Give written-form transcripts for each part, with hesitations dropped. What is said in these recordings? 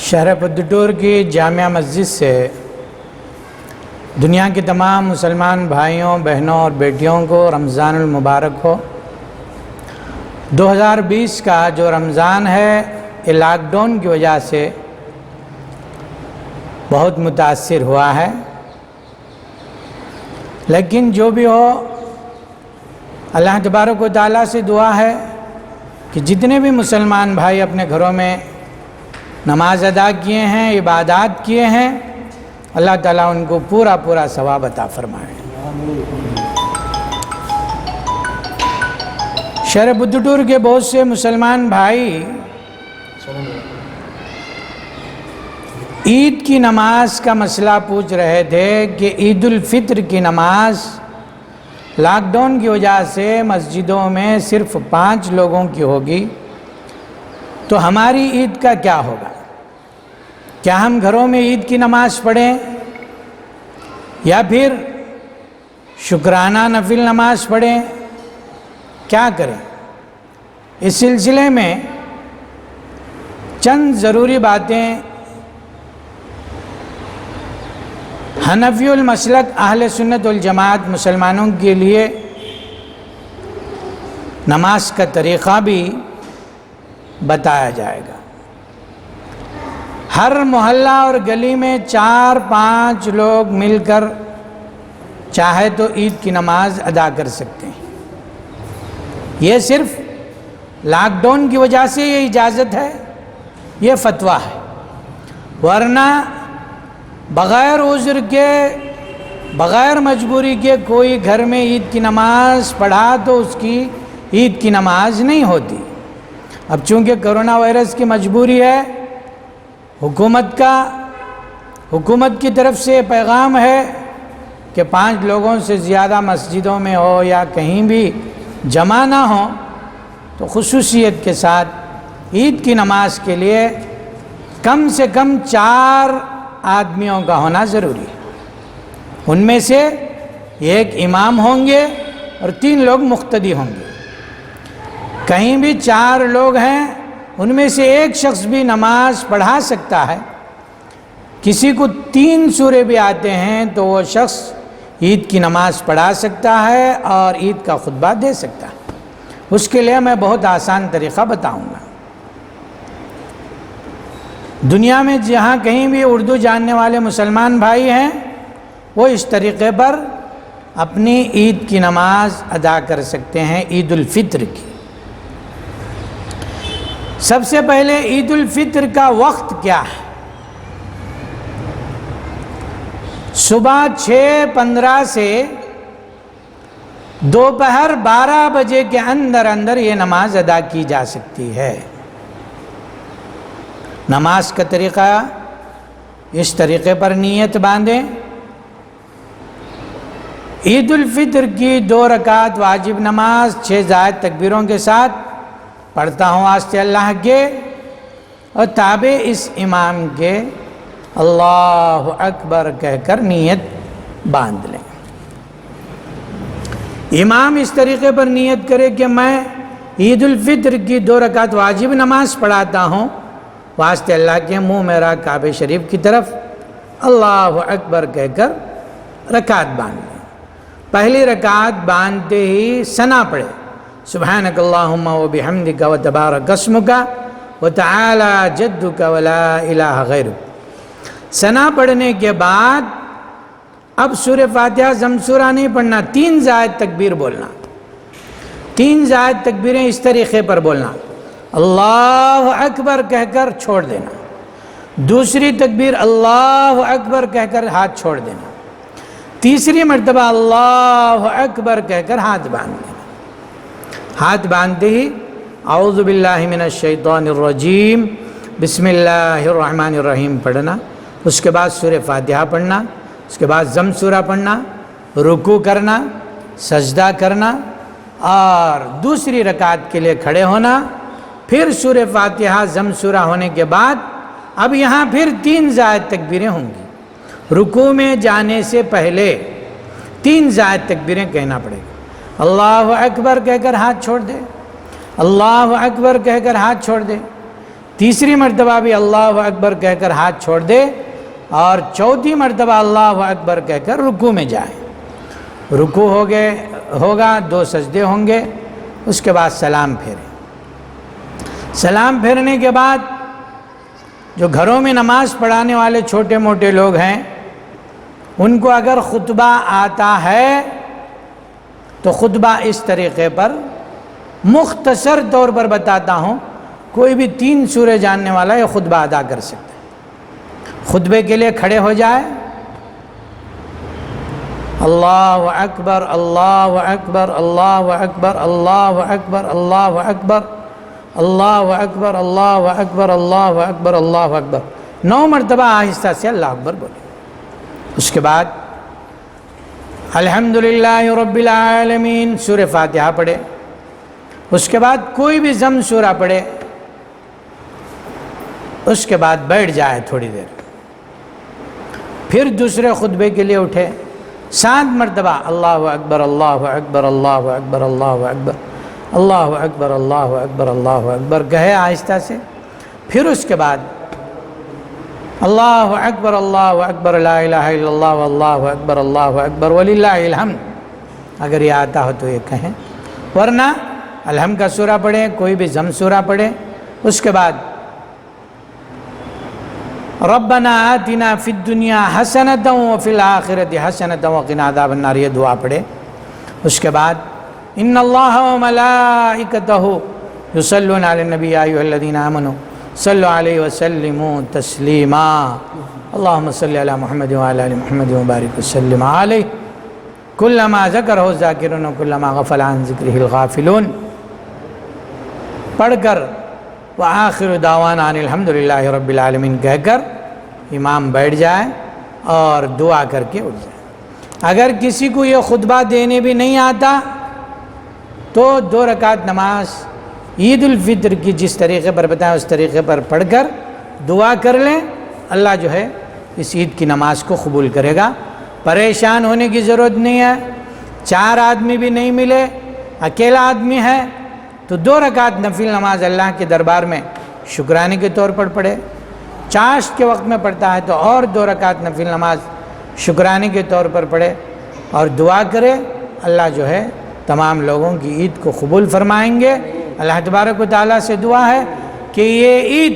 شہر پدٹور کی جامع مسجد سے دنیا کے تمام مسلمان بھائیوں بہنوں اور بیٹیوں کو رمضان المبارک ہو۔ 2020 کا جو رمضان ہے یہ لاک ڈاؤن کی وجہ سے بہت متاثر ہوا ہے، لیکن جو بھی ہو اللہ تبارک و تعالیٰ سے دعا ہے کہ جتنے بھی مسلمان بھائی اپنے گھروں میں نماز ادا کیے ہیں، عبادات کیے ہیں، اللہ تعالیٰ ان کو پورا ثواب عطا فرمائے۔ شہر پدٹور کے بہت سے مسلمان بھائی عید کی نماز کا مسئلہ پوچھ رہے تھے کہ عید الفطر کی نماز لاک ڈاؤن کی وجہ سے مسجدوں میں صرف 5 لوگوں کی ہوگی، تو ہماری عید کا کیا ہوگا؟ کیا ہم گھروں میں عید کی نماز پڑھیں یا پھر شکرانہ نفل نماز پڑھیں؟ کیا کریں؟ اس سلسلے میں چند ضروری باتیں حنفی المسلک اہل سنت والجماعت مسلمانوں کے لیے نماز کا طریقہ بھی بتایا جائے گا۔ ہر محلہ اور گلی میں 4-5 لوگ مل کر چاہے تو عید کی نماز ادا کر سکتے ہیں۔ یہ صرف لاک ڈاؤن کی وجہ سے یہ اجازت ہے، یہ فتویٰ ہے، ورنہ بغیر عذر کے بغیر مجبوری کے کوئی گھر میں عید کی نماز پڑھا تو اس کی عید کی نماز نہیں ہوتی۔ اب چونکہ کرونا وائرس کی مجبوری ہے، حکومت کی طرف سے پیغام ہے کہ 5 لوگوں سے زیادہ مسجدوں میں ہو یا کہیں بھی جمع نہ ہو، تو خصوصیت کے ساتھ عید کی نماز کے لیے کم سے کم 4 آدمیوں کا ہونا ضروری ہے۔ ان میں سے ایک امام ہوں گے اور 3 لوگ مقتدی ہوں گے۔ کہیں بھی 4 لوگ ہیں، ان میں سے ایک شخص بھی نماز پڑھا سکتا ہے۔ کسی کو 3 سورے بھی آتے ہیں تو وہ شخص عید کی نماز پڑھا سکتا ہے اور عید کا خطبہ دے سکتا ہے۔ اس کے لیے میں بہت آسان طریقہ بتاؤں گا۔ دنیا میں جہاں کہیں بھی اردو جاننے والے مسلمان بھائی ہیں، وہ اس طریقے پر اپنی عید کی نماز ادا کر سکتے ہیں، عید الفطر کی۔ سب سے پہلے عید الفطر کا وقت کیا ہے؟ صبح 6:15 سے دوپہر 12 بجے کے اندر یہ نماز ادا کی جا سکتی ہے۔ نماز کا طریقہ اس طریقے پر نیت باندھیں۔ عید الفطر کی 2 رکعت واجب نماز 6 زائد تکبیروں کے ساتھ پڑھتا ہوں واسطے اللہ کے، اور تابع اس امام کے اللہ اکبر کہہ کر نیت باندھ لیں۔ امام اس طریقے پر نیت کرے کہ میں عید الفطر کی 2 رکعت واجب نماز پڑھاتا ہوں واسطے اللہ کے، منہ میرا کعبہ شریف کی طرف، اللہ اکبر کہہ کر رکعت باندھ لیں۔ پہلی رکعت باندھتے ہی ثنا پڑھے، سبحانک اللہم و بحمدک و تبارک اسمک و تعالی جدک و لا الہ غیرک۔ ثنا پڑھنے کے بعد اب سورہ فاتحہ ضم سورہ نہیں پڑھنا، 3 زائد تکبیر بولنا۔ 3 زائد تکبیریں اس طریقے پر بولنا، اللہ اکبر کہہ کر چھوڑ دینا، دوسری تکبیر اللہ اکبر کہہ کر ہاتھ چھوڑ دینا، تیسری مرتبہ اللہ اکبر کہہ کر ہاتھ باندھ دینا۔ ہاتھ باندھتے ہی اعوذ باللہ من الشیطان الرجیم بسم اللہ الرحمن الرحیم پڑھنا، اس کے بعد سورہ فاتحہ پڑھنا، اس کے بعد ضم سورہ پڑھنا، رکوع کرنا، سجدہ کرنا، اور دوسری رکعت کے لیے کھڑے ہونا۔ پھر سورہ فاتحہ ضم سورہ ہونے کے بعد اب یہاں پھر 3 زائد تکبیریں ہوں گی۔ رکوع میں جانے سے پہلے 3 زائد تکبیریں کہنا پڑے گا، اللہ اکبر کہہ کر ہاتھ چھوڑ دے، اللہ اکبر کہہ کر ہاتھ چھوڑ دے، تیسری مرتبہ بھی اللہ اکبر کہہ کر ہاتھ چھوڑ دے اور چوتھی مرتبہ اللہ اکبر کہہ کر رکوع میں جائے۔ رکوع ہوگا، 2 سجدے ہوں گے، اس کے بعد سلام پھیرے۔ سلام پھیرنے کے بعد جو گھروں میں نماز پڑھانے والے چھوٹے موٹے لوگ ہیں، ان کو اگر خطبہ آتا ہے تو خطبہ اس طریقے پر مختصر طور پر بتاتا ہوں، کوئی بھی 3 سورے جاننے والا یہ خطبہ ادا کر سکتا ہے۔ خطبے کے لیے کھڑے ہو جائے، اللہ اکبر اللہ اکبر اللہ اکبر اللہ اکبر اللہ اکبر اللہ اکبر اللہ اکبر اللہ اکبر اللہ اکبر 9 مرتبہ آہستہ سے اللہ اکبر بولے۔ اس کے بعد الحمدللہ رب العالمین سورہ فاتحہ پڑھے۔ اس کے بعد کوئی بھی ضم سورہ پڑھے۔ اس کے بعد بیٹھ جائے تھوڑی دیر، پھر دوسرے خطبے کے لیے اٹھے، 7 مرتبہ اللہ اکبر اللہ اکبر اللہ اکبر اللہ اکبر اللہ اکبر اللہ اکبر اللہ اکبر کہے آہستہ سے۔ پھر اس کے بعد اللہ اکبر لا الہ الا اللہ واللہ اکبر اللہ اکبر وللہ الحمد، اگر یہ آتا ہو تو یہ کہیں، ورنہ الحمد کا سورہ پڑھیں، کوئی بھی ضم سورہ پڑھیں۔ اس کے بعد ربنا آتنا فی الدنیا حسنۃ وفی الآخرۃ حسنۃ وقنا عذاب النار، یہ دعا پڑھے۔ اس کے بعد ان اللہ وملائکتہ یصلون علی النبی یا ایھا الذین آمنوا صلوا علیہ وسلموا تسلیما، اللہم صلی علی محمد وعلی آل محمد وبارک وسلم علیہ، کلما ذکرہ الذاکرون کلما غفل عن ذکرہ الغافلون پڑھ کر وآخر دعوانا ان الحمدللہ رب العالمین کہہ کر امام بیٹھ جائے اور دعا کر کے اٹھ جائے۔ اگر کسی کو یہ خطبہ دینے بھی نہیں آتا تو 2 رکعت نماز عید الفطر کی جس طریقے پر بتائیں اس طریقے پر پڑھ کر دعا کر لیں، اللہ جو ہے اس عید کی نماز کو قبول کرے گا۔ پریشان ہونے کی ضرورت نہیں ہے، 4 آدمی بھی نہیں ملے، اکیلا آدمی ہے تو 2 رکعت نفل نماز اللہ کے دربار میں شکرانے کے طور پر پڑھے۔ چاشت کے وقت میں پڑھتا ہے تو اور 2 رکعت نفل نماز شکرانے کے طور پر پڑھے اور دعا کرے، اللہ جو ہے تمام لوگوں کی عید کو قبول فرمائیں گے۔ اللہ تبارک و تعالیٰ سے دعا ہے کہ یہ عید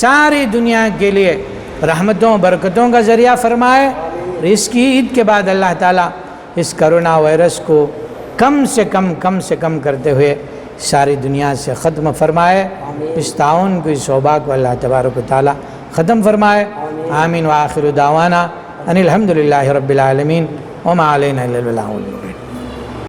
ساری دنیا کے لیے رحمتوں برکتوں کا ذریعہ فرمائے، اور اس کی عید کے بعد اللہ تعالیٰ اس کرونا وائرس کو کم سے کم کرتے ہوئے ساری دنیا سے ختم فرمائے، اس تعاون کو اس وبا کو اللہ تبارک و تعالیٰ ختم فرمائے۔ آمین وآخر دعوانا ان الحمدللہ رب العالمین وما علینا الا البلاغ المبین۔